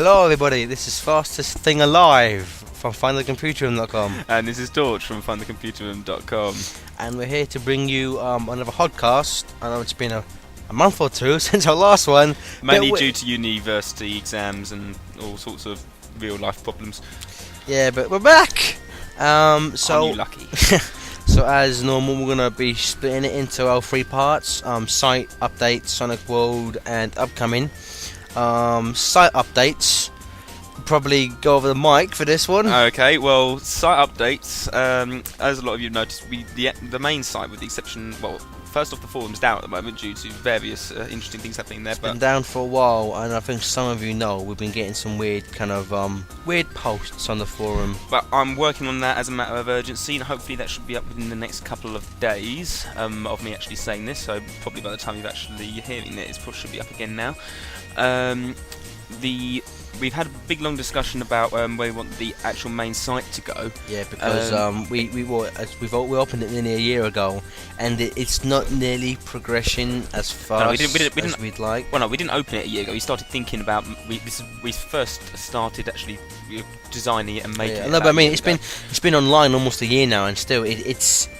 Hello everybody, this is Fastest Thing Alive from FindTheComputerroom.com, And this is Torch from FindTheComputerroom.com. and we're here to bring you another podcast. I know it's been a month or two since our last one. Mainly but due to university exams and all sorts of real life problems. Yeah, but we're back! Aren't you lucky? So as normal, we're going to be splitting it into our three parts. Site updates, Sonic World, and upcoming. Site updates. Probably go over the mic for this one. Okay, well, site updates. As a lot of you noticed, the main site, with the exception, first off, the forum's down at the moment due to various interesting things happening there. Been down for a while, and I think some of you know we've been getting some weird weird posts on the forum. But I'm working on that as a matter of urgency, and hopefully that should be up within the next couple of days of me actually saying this. So probably by the time you're actually hearing it, it should be up again now. We've had a big long discussion about where we want the actual main site to go. Yeah, because we opened it nearly a year ago, and it's not nearly progressing as fast as we'd like. Well, no, we didn't open it a year ago. We started thinking about we first started actually designing it and making it. No, but I mean it's been online almost a year now, and still it's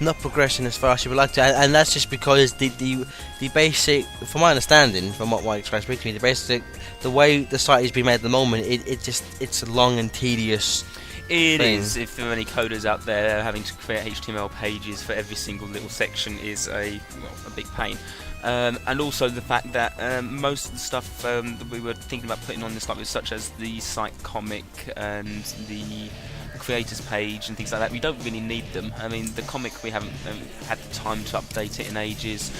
not progressing as fast as you would like to, and that's just because the basic, from my understanding, from what Mike explained to me, the way the site is being made at the moment, it's a long and tedious It thing. is. If there are any coders out there, having to create HTML pages for every single little section is a big pain. And also the fact that most of the stuff that we were thinking about putting on this site, such as the site comic and the creators page and things like that, we don't really need them. I mean, the comic, we haven't had the time to update it in ages.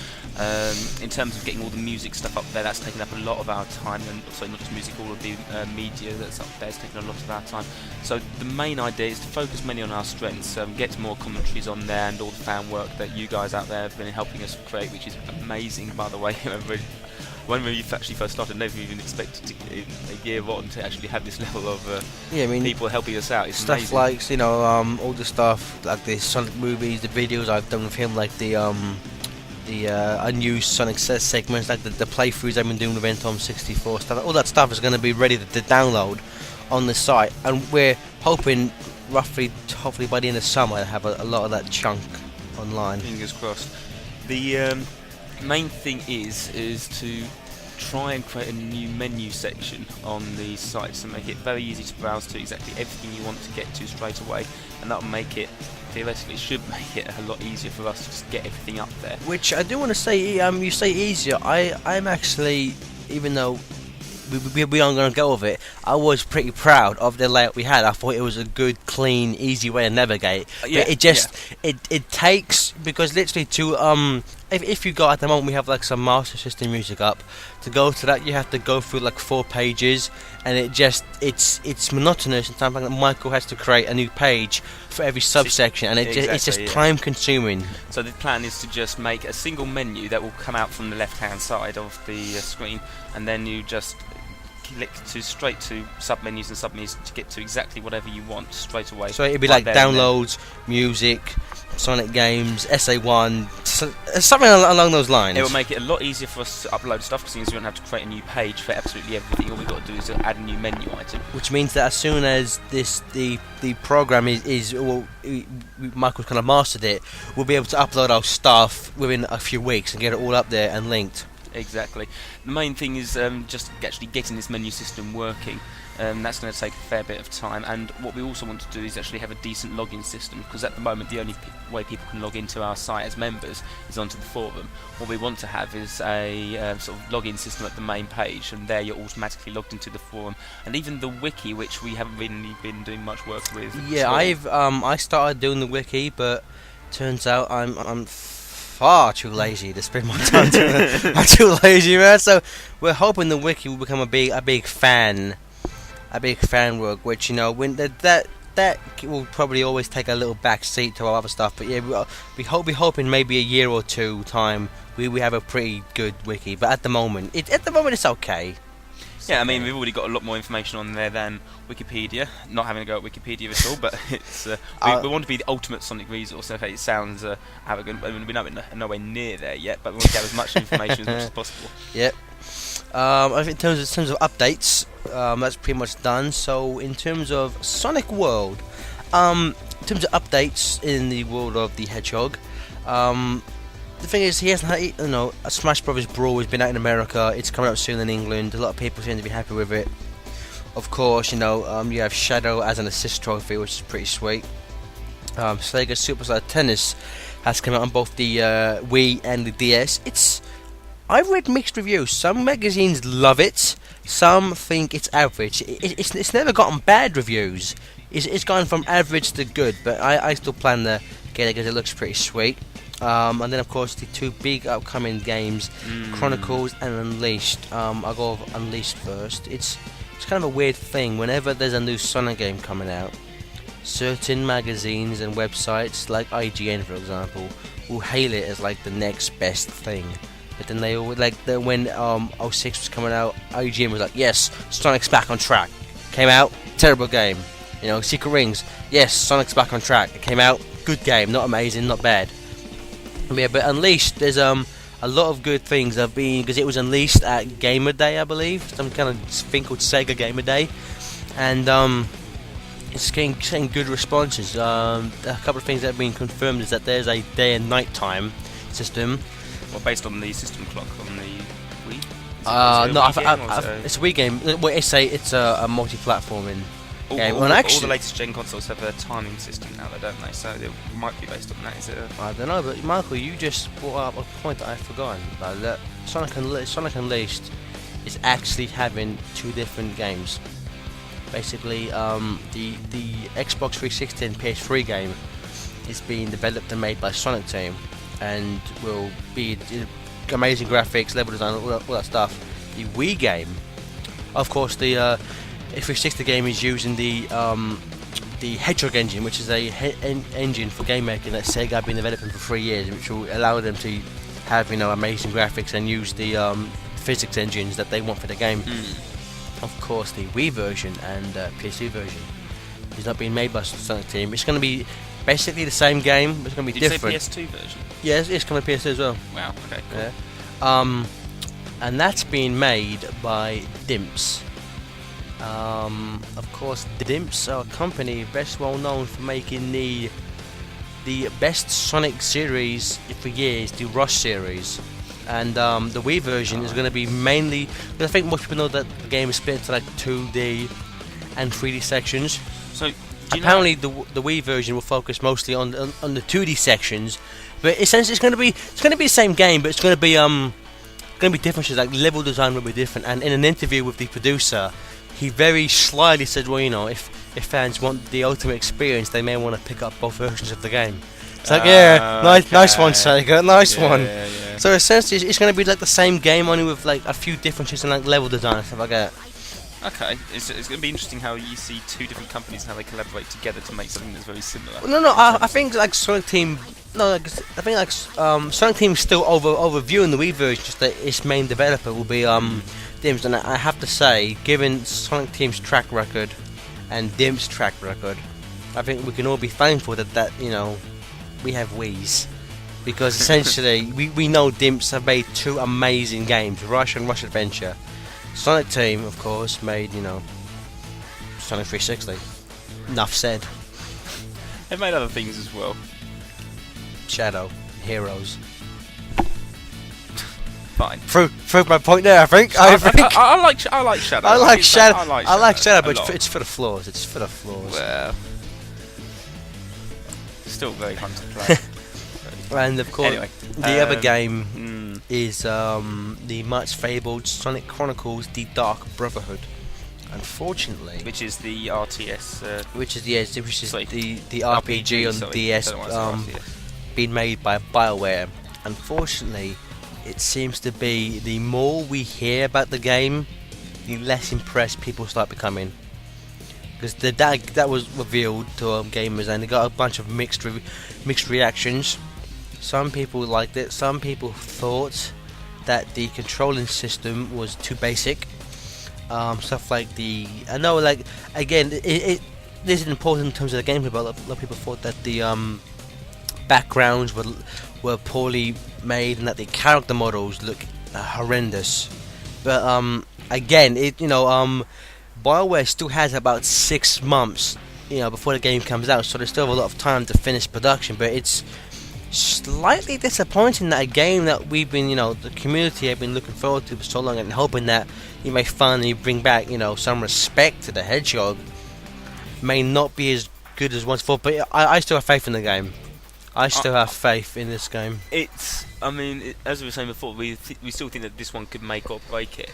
In terms of getting all the music stuff up there, that's taken up a lot of our time, and also not just music, all of the media that's up there has taken a lot of our time. So the main idea is to focus mainly on our strengths, get more commentaries on there, and all the fan work that you guys out there have been helping us create, which is amazing, by the way. When we actually first started, never even expected a year on to actually have this level of people helping us out. It's stuff amazing. like all the stuff like the Sonic movies, the videos I've done with him, like the unused Sonic segments, like the playthroughs I've been doing with Entom 64 stuff. All that stuff is going to be ready to download on the site, and we're hoping hopefully by the end of summer to have a lot of that chunk online. Fingers crossed. The main thing is to try and create a new menu section on the site to make it very easy to browse to exactly everything you want to get to straight away, and that'll make it, theoretically, should make it a lot easier for us to just get everything up there. Which I do want to say, you say easier. I'm actually, even though we aren't going to go with it, I was pretty proud of the layout we had. I thought it was a good, clean, easy way to navigate. But it takes, because literally to if you go at the moment, we have like some Master System music up. To go to that, you have to go through like 4 pages, and it's monotonous. And sometimes like Michael has to create a new page for every subsection, and it's just time consuming. So the plan is to just make a single menu that will come out from the left-hand side of the screen, and then you just click straight to sub-menus and sub-menus to get to exactly whatever you want straight away. So it'd be like downloads, music, Sonic games, SA1, something along those lines. It will make it a lot easier for us to upload stuff, because you don't have to create a new page for absolutely everything. All we've got to do is add a new menu item. Which means that as soon as the program Michael's kind of mastered it, we'll be able to upload our stuff within a few weeks and get it all up there and linked. Exactly. The main thing is just actually getting this menu system working. That's going to take a fair bit of time, and what we also want to do is actually have a decent login system, because at the moment the only way people can log into our site as members is onto the forum. What we want to have is a sort of login system at the main page, and there you're automatically logged into the forum, and even the wiki, which we haven't really been doing much work with. Yeah, I started doing the wiki, but turns out I'm far too lazy to spend my time doing it. I'm too lazy, man. So we're hoping the wiki will become a big fan work, which when that will probably always take a little back seat to our other stuff. But yeah, we hoping maybe a year or two time we have a pretty good wiki. But at the moment it's okay. Yeah, I mean, we've already got a lot more information on there than Wikipedia. Not having to go at Wikipedia at all, but it's we want to be the ultimate Sonic resource. Okay, it sounds arrogant, but we're nowhere near there yet. But we want to get as much information as much as possible. Yep. I think in terms of updates, that's pretty much done. So in terms of Sonic World, in terms of updates in the world of the Hedgehog, the thing is he hasn't had, a Smash Brothers Brawl has been out in America. It's coming out soon in England. A lot of people seem to be happy with it. Of course, you have Shadow as an assist trophy, which is pretty sweet. Sega Superstar Tennis has come out on both the Wii and the DS. I've read mixed reviews. Some magazines love it. Some think it's average. It's never gotten bad reviews. It's gone from average to good. But I still plan to get it because it looks pretty sweet. And then of course the two big upcoming games, Chronicles and Unleashed. I'll go with Unleashed first. It's kind of a weird thing. Whenever there's a new Sonic game coming out, certain magazines and websites like IGN, for example, will hail it as like the next best thing. But then they always when 06 was coming out, IGN was like, yes, Sonic's back on track. Came out, terrible game. Secret Rings, yes, Sonic's back on track. It came out, good game, not amazing, not bad. Yeah, but Unleashed, there's a lot of good things have been, because it was unleashed at Gamer Day, I believe, some kind of thing called Sega Gamer Day, and it's getting good responses. A couple of things that have been confirmed is that there's a day and night time system. Well, based on the system clock on the Wii? It's a Wii game. Well, it's a multi-platforming game. All the latest gen consoles have a timing system now, don't they? So it might be based on that. Is it? I don't know, but Michael, you just brought up a point that I've forgotten. That Sonic Unleashed is actually having two different games. Basically, the Xbox 360 and PS3 game is being developed and made by Sonic Team, and will be amazing graphics, level design, all that stuff. The Wii game, of course, the 360 game is using the Hedgehog engine, which is a engine for game making that Sega have been developing for 3 years, which will allow them to have amazing graphics and use the physics engines that they want for the game. Of course, the Wii version and PS2 version is not being made by Sonic Team. It's going to be basically the same game, but it's going to be different. Did you say PS2 version? Yes, it's coming to PS2 as well. Wow, okay, cool. Yeah. And that's being made by Dimps. Of course, Dimps are a company best well known for making the best Sonic series for years, the Rush series. And the Wii version is going to be mainly, I think most people know that the game is split into like 2D and 3D sections. So apparently the Wii version will focus mostly on the 2D sections, but essentially it's going to be the same game, but it's going to be differences, like level design will be different. And in an interview with the producer, he very slyly said, well, if fans want the ultimate experience, they may want to pick up both versions of the game. It's like, nice one, Sega, nice one. Yeah. So essentially, it's going to be like the same game, only with like a few differences in like level design and stuff like that. Okay, it's going to be interesting how you see two different companies and how they collaborate together to make something that's very similar. I think like Sonic Team. Sonic Team is still overviewing the Wii version. Just that its main developer will be Dimps, and I have to say, given Sonic Team's track record and Dimps' track record, I think we can all be thankful that we have Wiis, because essentially we know Dimps have made two amazing games, Rush and Rush Adventure. Sonic Team, of course, made Sonic 360. Enough said. They've made other things as well. Shadow, Heroes. Fine. Prove my point there. I think. I like Shadow. I like Shadow. I like Shadow, but it's for the flaws. It's for the flaws. Well, still very fun to play. And of course, anyway, the other game is the much fabled Sonic Chronicles: The Dark Brotherhood. Unfortunately, which is the RTS, which is the RPG on the DS, being made by BioWare. Unfortunately, it seems to be the more we hear about the game, the less impressed people start becoming. Because that was revealed to gamers, and they got a bunch of mixed reactions. Some people liked it. Some people thought that the controlling system was too basic. Stuff like this is important in terms of the gameplay, but a lot of people thought that the backgrounds were poorly made and that the character models look horrendous. But again, BioWare still has about 6 months, before the game comes out, so there's still a lot of time to finish production. But it's slightly disappointing that a game that we've been, the community have been looking forward to for so long and hoping that you may finally bring back, some respect to the Hedgehog, may not be as good as once before. But I still have faith in the game. I still have faith in this game. As we were saying before, we still think that this one could make or break it,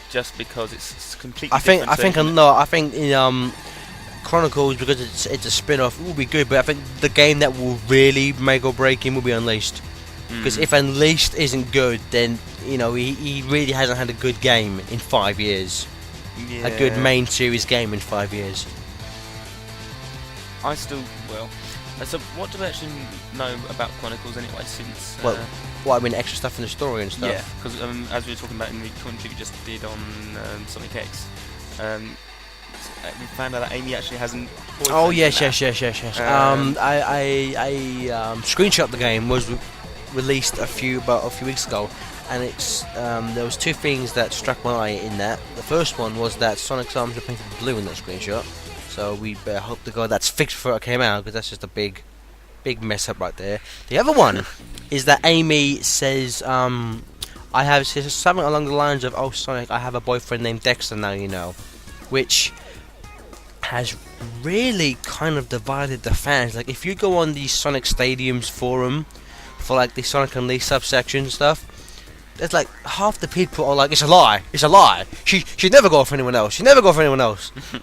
just because it's completely I think different. I think in Chronicles, because it's a spin-off, it will be good. But I think the game that will really make or break him will be Unleashed. Because if Unleashed isn't good, then he really hasn't had a good game in 5 years. Yeah. A good main series game in 5 years. So what do we actually know about Chronicles anyway? Since Extra stuff in the story and stuff. Yeah, because as we were talking about in the commentary we just did on Sonic X, we found out that Amy actually hasn't. Oh yes. I screenshot the game was released a few weeks ago, and it's there was two things that struck my eye in that. The first one was that Sonic's arms were painted blue in that screenshot. So we hope to God that's fixed before it came out, because that's just a big mess up right there. The other one is that Amy says, says something along the lines of, "Oh Sonic, I have a boyfriend named Dexter now, which has really kind of divided the fans. Like if you go on the Sonic Stadium's forum for like the Sonic Unleashed subsection stuff, there's like half the people are like, it's a lie, she'd never go for anyone else,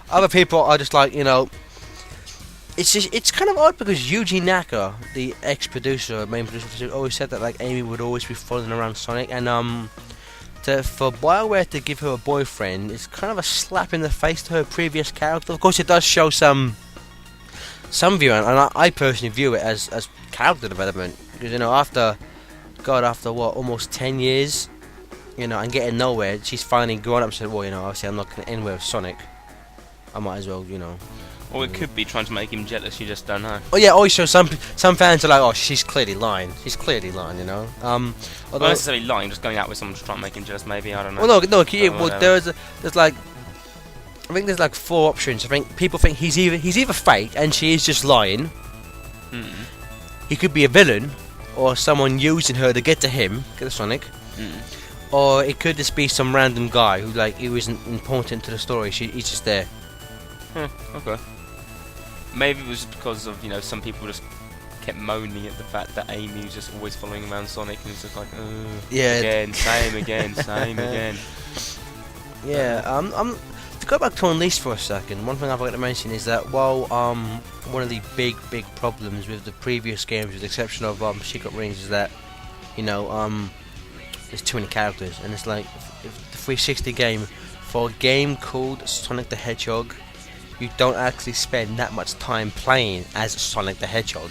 Other people are just like, it's kind of odd, because Yuji Naka, the main producer, always said that like Amy would always be following around Sonic, and for BioWare to give her a boyfriend is kind of a slap in the face to her previous character. Of course it does show some view, and I personally view it as character development, because after almost 10 years, and getting nowhere, she's finally grown up and said, well, obviously I'm not going to end with Sonic. I might as well, Or it could be trying to make him jealous, you just don't know. Oh yeah, also some fans are like, oh, she's clearly lying, Although, Not necessarily lying, just going out with someone to try and make him jealous, maybe, I don't know. Well, there's like, I think there's like 4 options. I think people think he's either fake and she is just lying. He could be a villain, or someone using her to get to him, get to Sonic, or it could just be some random guy who isn't important to the story. He's just there. Okay. Maybe it was because of some people just kept moaning at the fact that Amy was just always following around Sonic, and it's just like, again, same again. Yeah. To go back to Unleashed for a second, one thing I'd like to mention is that while one of the big problems with the previous games, with the exception of Secret Rings, is that there's too many characters, and it's like if the 360 game, for a game called Sonic the Hedgehog, you don't actually spend that much time playing as Sonic the Hedgehog.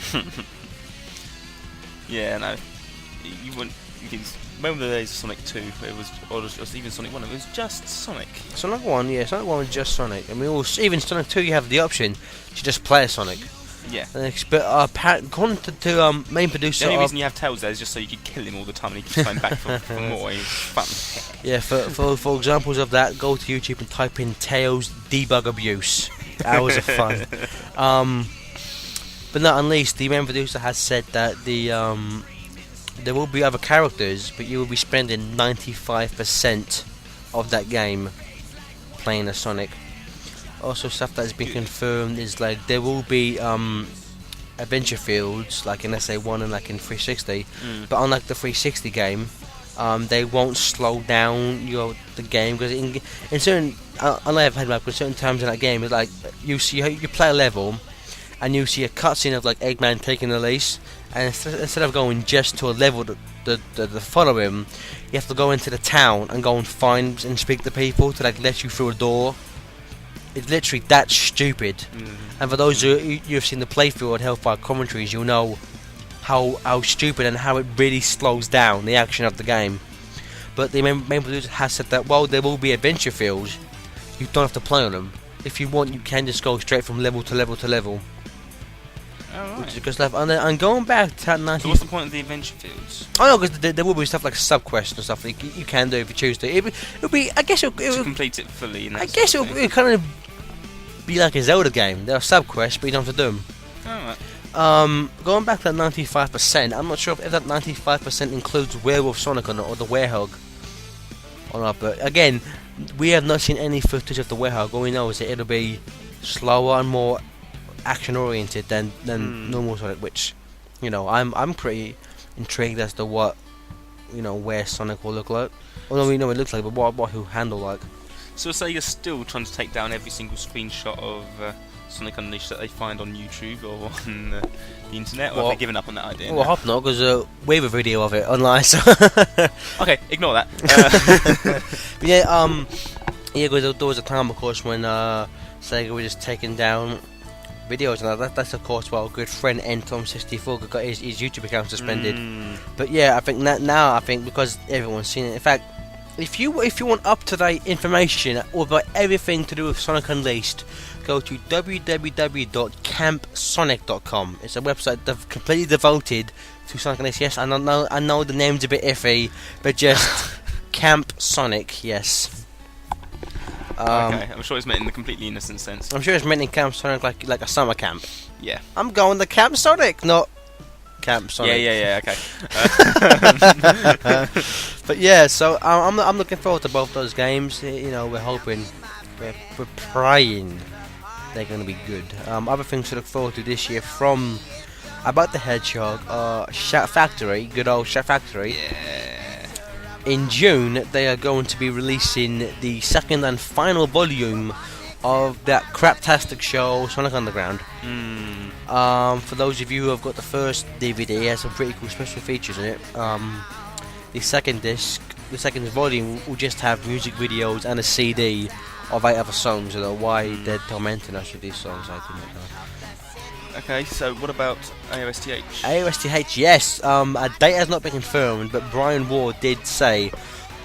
Yeah, no, you wouldn't. Remember the days of Sonic 2, or even Sonic 1, it was just Sonic. Sonic 1 was just Sonic. I mean, even Sonic 2, you have the option to just play as Sonic. Yeah. But according to main producer, the only reason you have Tails there is just so you could kill him all the time and he keeps going back for more. It's fun. Yeah, for examples of that, go to YouTube and type in Tails debug abuse. Hours of fun. But not Unleashed, the main producer has said that there will be other characters, but you will be spending 95% of that game playing as Sonic. Also, stuff that has been confirmed is like there will be adventure fields like in SA1 and like in 360, but unlike the 360 game, they won't slow down the game, because in certain I may have had like certain times in that game, it's like you play a level and you see a cutscene of like Eggman taking the leash, and instead of going just to a level to follow him, you have to go into the town and go and find and speak to people to like let you through a door. It's literally that stupid. And for those you've seen the playthrough on Hellfire commentaries, you'll know how stupid and how it really slows down the action of the game. But the main producer has said that while there will be adventure fields, you don't have to play on them. If you want, you can just go straight from level to level to level. which is good stuff. And going back to that 90. So what's the point of the adventure fields? I know, because there will be stuff like sub-quests and stuff that you can do if you choose to. It'll be, I guess, To complete it fully. And I guess it'll kind of be like a Zelda game. There are sub-quests, but you don't have to do them. Alright. Going back to that 95%, I'm not sure if that 95% includes Werewolf Sonic or not, or the Werehog or not, but again, we have not seen any footage of the Werehog. All we know is that it'll be slower and more action-oriented than normal Sonic, which, you know, I'm pretty intrigued as to what, you know, where Sonic will look like. Although we know what it looks like, but what he'll handle like. So Sega's still trying to take down every single screenshot of Sonic Unleashed that they find on YouTube or on the internet, or have they given up on that idea? Well, I hope not, because we have a video of it online. So okay, ignore that. But yeah, because there was a time, of course, when Sega was just taking down videos, and that's of course why our good friend Ntom64 got his YouTube account suspended. But yeah, I think now because everyone's seen it. In fact, if you want up-to-date information about everything to do with Sonic Unleashed, go to www.campsonic.com. It's a website completely devoted to Sonic Unleashed. Yes, I know the name's a bit iffy, but just Camp Sonic, yes. Okay, I'm sure it's meant in the completely innocent sense. I'm sure it's meant in Camp Sonic like a summer camp. Yeah. I'm going to Camp Sonic, not Camp Sonic. Yeah, okay. But yeah, so I'm looking forward to both those games. You know, we're hoping, we're praying they're going to be good. Other things to look forward to this year from About the Hedgehog, Shout Factory, good old Shout Factory. Yeah. In June, they are going to be releasing the second and final volume of that craptastic show, Sonic Underground. For those of you who have got the first DVD, it has some pretty cool special features in it. The second disc, the second volume, will just have music videos and a CD of 8 other songs. You know, why they're tormenting us with these songs, I do not know. Okay, so what about AOSTH? AOSTH, yes. A date has not been confirmed, but Brian Ward did say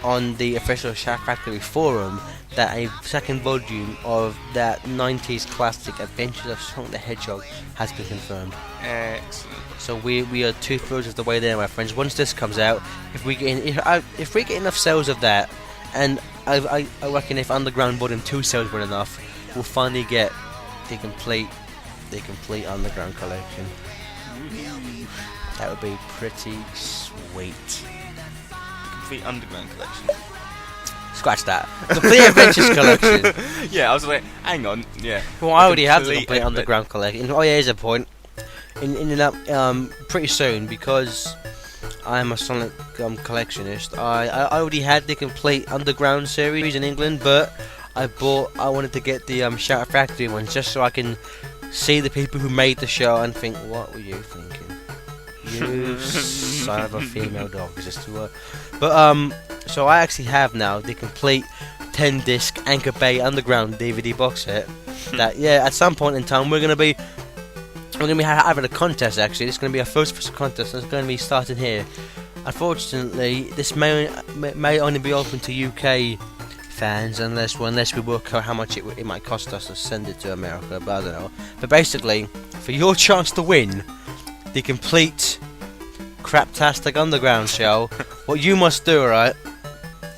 on the official Shout Factory forum that a second volume of that 90s classic Adventures of Sonic the Hedgehog has been confirmed. Excellent. So we are 2/3 of the way there, my friends. Once this comes out, if we get enough sales of that, and I reckon if Underground Volume 2 sales were enough, we'll finally get the complete Underground collection. That would be pretty sweet. Complete Underground collection. Scratch that. Complete Adventures collection. Yeah, I was like, hang on, yeah. Well, I already have the complete Underground collection. Oh yeah, here's a point. Pretty soon, because I'm a Sonic collectionist. I already had the complete Underground series in England, but I wanted to get the Shout Factory ones just so I can see the people who made the show and think, what were you thinking? You son of a female dog. Is this too word? But so I actually have now the complete 10-disc Anchor Bay Underground DVD box set. That at some point in time we're gonna be having a contest. Actually, it's gonna be our first contest, and it's gonna be starting here. Unfortunately, this may only be open to UK fans unless we work out how much it might cost us to send it to America, but I don't know. But basically, for your chance to win the complete craptastic Underground show, what you must do, right,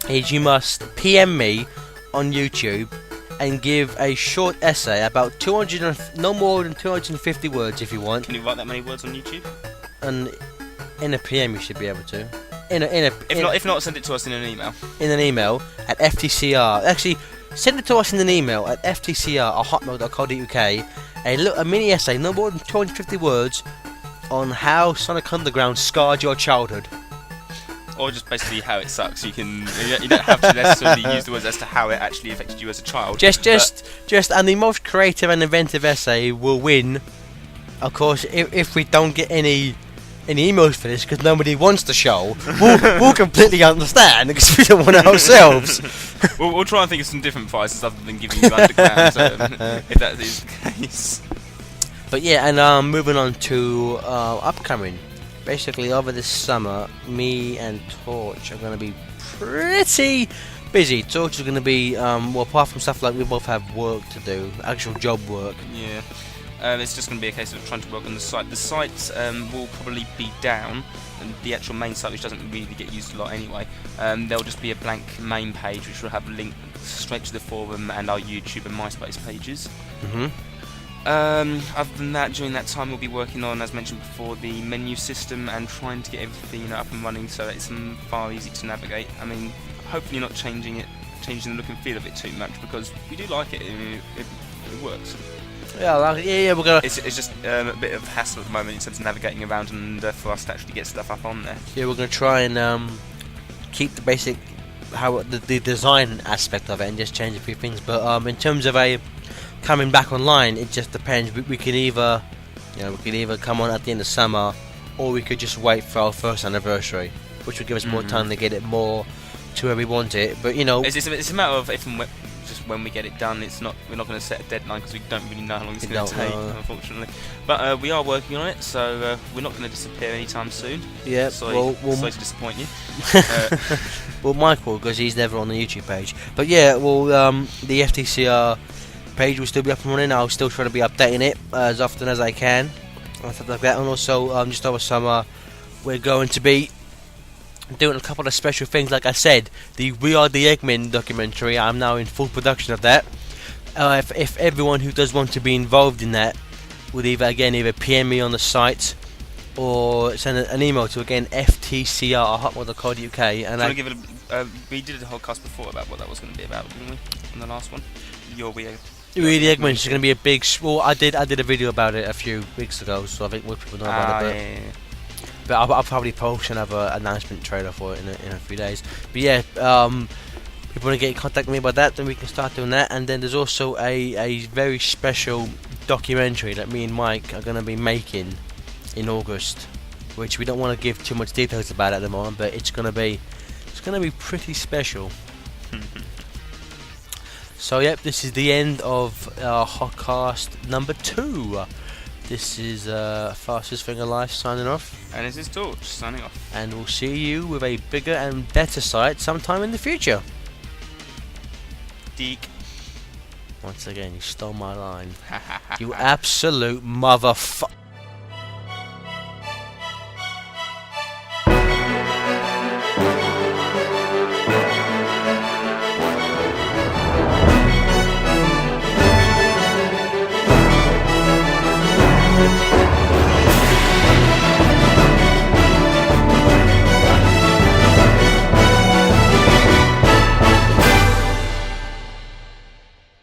is you must PM me on YouTube and give a short essay about no more than 250 words if you want. Can you write that many words on YouTube? And in a PM you should be able to. If not, send it to us in an email. In an email at FTCR. Actually, send it to us in an email at ftcr@hotmail.co.uk. A mini essay, no more than 250 words, on how Sonic Underground scarred your childhood. Or just basically how it sucks. You don't have to necessarily use the words as to how it actually affected you as a child. Just and the most creative and inventive essay will win. Of course, if we don't get any emails for this because nobody wants the show, we'll completely understand because we don't want it ourselves. We'll try and think of some different prizes other than giving you Underground, if that is the case. But yeah, and moving on to upcoming. Basically, over this summer, me and Torch are going to be pretty busy. Torch is going to be, apart from stuff like we both have work to do, actual job work. Yeah. It's just going to be a case of trying to work on the site. The site will probably be down, and the actual main site, which doesn't really get used a lot anyway. There'll just be a blank main page, which will have a link straight to the forum and our YouTube and MySpace pages. Other than that, during that time, we'll be working on, as mentioned before, the menu system and trying to get everything up and running so that it's far easy to navigate. I mean, hopefully not changing the look and feel of it too much, because we do like it. It works. Yeah, we're gonna. It's just a bit of hassle at the moment in terms of navigating around and for us to actually get stuff up on there. Yeah, we're gonna try and keep the basic the design aspect of it and just change a few things. But in terms of coming back online, it just depends. We can either come on at the end of summer, or we could just wait for our first anniversary, which would give us more time to get it more to where we want it. But it's a matter of if and when we get it done. We're not going to set a deadline because we don't really know how long it's going to take, unfortunately. But we are working on it, so we're not going to disappear anytime soon. Yeah. Sorry to disappoint you. Well, Michael, because he's never on the YouTube page. But yeah, the FTCR page will still be up and running. I'll still try to be updating it as often as I can, and stuff like that. And also, just over summer, we're going to be doing a couple of special things. Like I said, the We Are the Eggmen documentary, I'm now in full production of that. If everyone who does want to be involved in that would either PM me on the site or send an email to, again, ftcr@hotmail.co.uk. And give it we did a whole cast before about what that was going to be about, didn't we? In the last one, We the Eggmen is going to be a big. Well, I did a video about it a few weeks ago, so I think more people know about it. But I'll probably post another announcement trailer for it in a few days. But yeah, if you want to get in contact with me about that, then we can start doing that. And then there's also a very special documentary that me and Mike are going to be making in August, which we don't want to give too much details about at the moment, but it's going to be pretty special. So yep, this is the end of our Hotcast number 2. This is Fastest Thing Alive signing off. And this is Torch signing off. And we'll see you with a bigger and better site sometime in the future. Deek. Once again, you stole my line. You absolute motherfucker.